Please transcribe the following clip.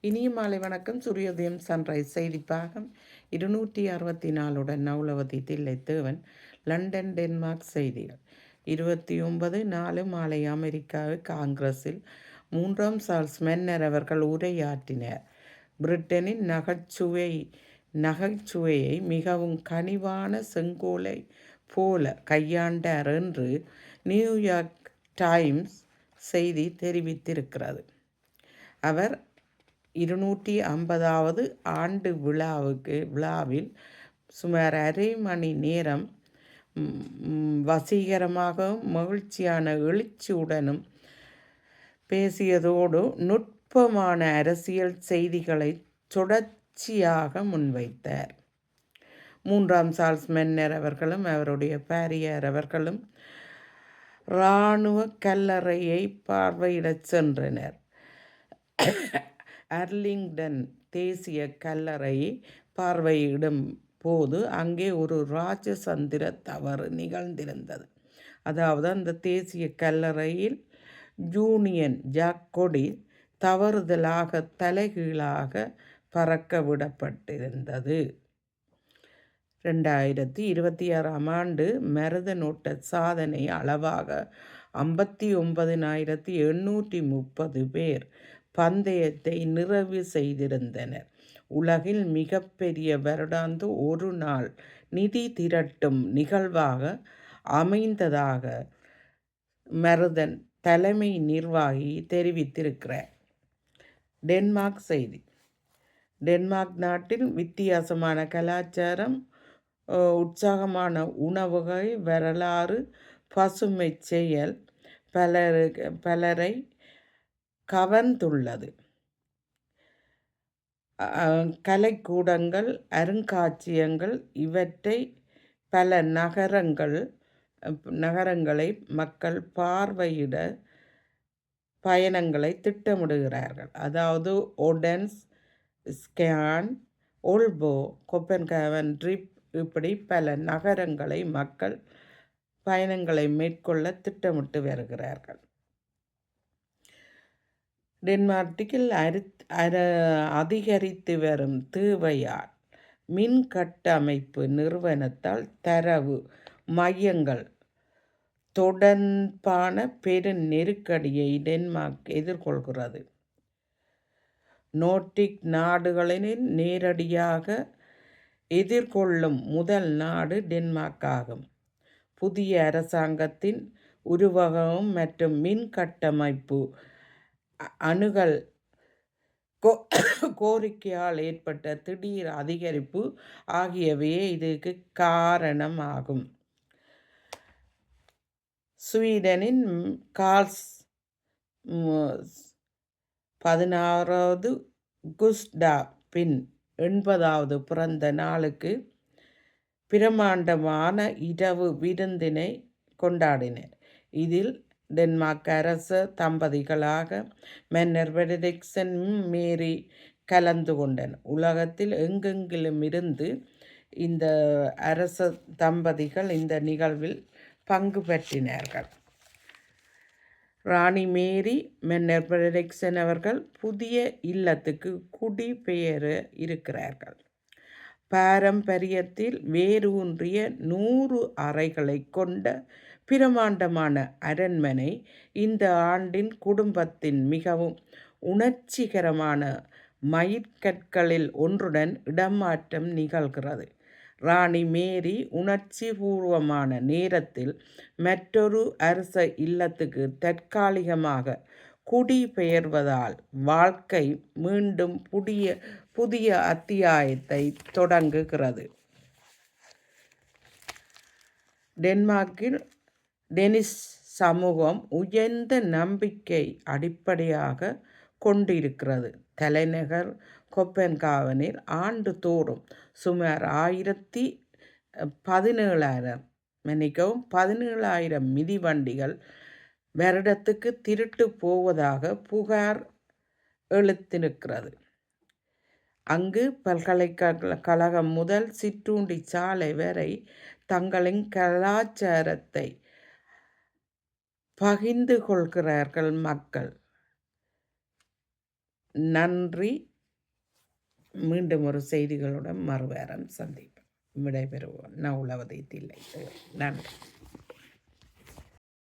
இனிய மாலை வணக்கம். சூரியோதயம் சன்ரைஸ் செய்திப்பாகம் 264 நவுலவதி தில்லைத்தேவன், லண்டன் டென்மார்க் செய்திகள். 29 மாலை அமெரிக்காவு காங்கிரஸில் 3ஆம் சார்ல்ஸ் மன்னர் அவர்கள் உரையாற்றினார். பிரிட்டனின் நகைச்சுவையை மிகவும் கனிவான செங்கோலை போல கையாண்டார் என்று நியூயார்க் டைம்ஸ் செய்தி தெரிவித்திருக்கிறது. அவர் 250வது ஆண்டு விழாவில் சுமார் அரை மணி நேரம் வசீகரமாகவும் மகிழ்ச்சியான எழுச்சியுடனும் பேசியதோடு நுட்பமான அரசியல் செய்திகளை தொடர்ச்சியாக முன்வைத்தார். 3ஆம் சார்ல்ஸ் மன்னர் அவர்களும் அவருடைய பாரியார் அவர்களும் இராணுவ கல்லறையை பார்வையிடச் சென்றனர். அர்லிங்டன் தேசிய கல்லறையை பார்வையிடும் போது அங்கே ஒரு ராஜதந்திர தவறு நிகழ்ந்திருந்தது. அதாவது அந்த தேசிய கல்லறையில் யூனியன் ஜாக் கொடி தவறுதலாக தலைகீழாக பறக்க விடப்பட்டிருந்தது. 2026ஆம் ஆண்டு மரதனோட்ட சாதனை அளவாக 59,830 பேர் பந்தயத்தை நிறைவு செய்திருந்தனர். உலகில் மிகப்பெரிய வருடாந்த ஒரு நாள் நிதி திரட்டும் நிகழ்வாக அமைந்ததாக மரதன் தலைமை நிர்வாகி தெரிவித்திருக்கிறார். டென்மார்க் செய்தி. டென்மார்க் நாட்டில் வித்தியாசமான கலாச்சாரம், உற்சாகமான உணவுகை, வரலாறு, பசுமை செயல் பலரை கவர்ந்துள்ளது. கலைக்கூடங்கள், அருங்காட்சியகங்கள் இவற்றை பல நகரங்களை மக்கள் பார்வையிட பயணங்களை திட்டமிடுகிறார்கள். அதாவது ஓடென்ஸ், ஸ்கேன், ஓல்போ, கோப்பன்ஹேகன், ட்ரிப் இப்படி பல நகரங்களை மக்கள் பயணங்களை மேற்கொள்ள திட்டமிட்டு வருகிறார்கள். டென்மார்க்கில் அதிகரித்து வரும் தேவையால் மின் கட்டமைப்பு நிறுவனத்தால் தரவு மையங்கள் தொடர்பான பெரும் நெருக்கடியை டென்மார்க் எதிர்கொள்கிறது. நோர்டிக் நாடுகளில் நேரடியாக எதிர்கொள்ளும் முதல் நாடு டென்மார்க் ஆகும். புதிய அரசாங்கத்தின் உருவகம் மற்றும் மின் கட்டமைப்பு அணுகல் கோரிக்கையால் ஏற்பட்ட திடீர் அதிகரிப்பு ஆகியவையே இதுக்கு காரணமாகும். ஸ்வீடனின் கார்ல்ஸ் 16வது குஸ்டாப்பின் 80வது பிறந்த நாளுக்கு பிரமாண்டமான இரவு விருந்தினை கொண்டாடினர். இதில் டென்மார்க் அரச தம்பதிகளாக மன்னர் பெனடிக்சன் மேரி கலந்து கொண்டனர். உலகத்தில் எங்கெங்கிலும் இருந்து இந்த அரச தம்பதிகள் இந்த நிகழ்வில் பங்கு பெற்றினார்கள். ராணி மேரி, மன்னர் பெனடிக்சன் அவர்கள் புதிய இல்லத்துக்கு குடிபெயர இருக்கிறார்கள். பாரம்பரியத்தில் வேரூன்றிய 100 அறைகளை கொண்ட பிரமாண்டமான அரண்மனை இந்த ஆண்டின் குடும்பத்தின் மிகவும் உணர்ச்சிகரமான மயிர்கற்களில் ஒன்றுடன் இடமாற்றம் நிகழ்கிறது. ராணி மேரி உணர்ச்சிபூர்வமான நேரத்தில் மற்றொரு அரச இல்லத்துக்கு தற்காலிகமாக குடிபெயர்வதால் வாழ்க்கை மீண்டும் புதிய அத்தியாயத்தை தொடங்குகிறது. டென்மார்க்கில் டெனிஷ் சமூகம் உயர்ந்த நம்பிக்கை அடிப்படையாக கொண்டிருக்கிறது. தலைநகர் கோப்பன்ஹேகனில் ஆண்டுதோறும் சுமார் 17,000 மிதிவண்டிகள் வருடத்துக்கு திருட்டு போவதாக புகார் எழுத்திருக்கிறது. அங்கு பல்கலைக்கழகம் முதல் சிற்றுண்டி சாலை வரை தங்களின் கலாச்சாரத்தை பகிர்ந்து கொள்கிறார்கள் மக்கள். நன்றி. மீண்டும் ஒரு செய்திகளுடன் மறுவாரம் சந்திப்போம். விடைபெறுவோம். நான் உளவதை தில்லை. நன்றி.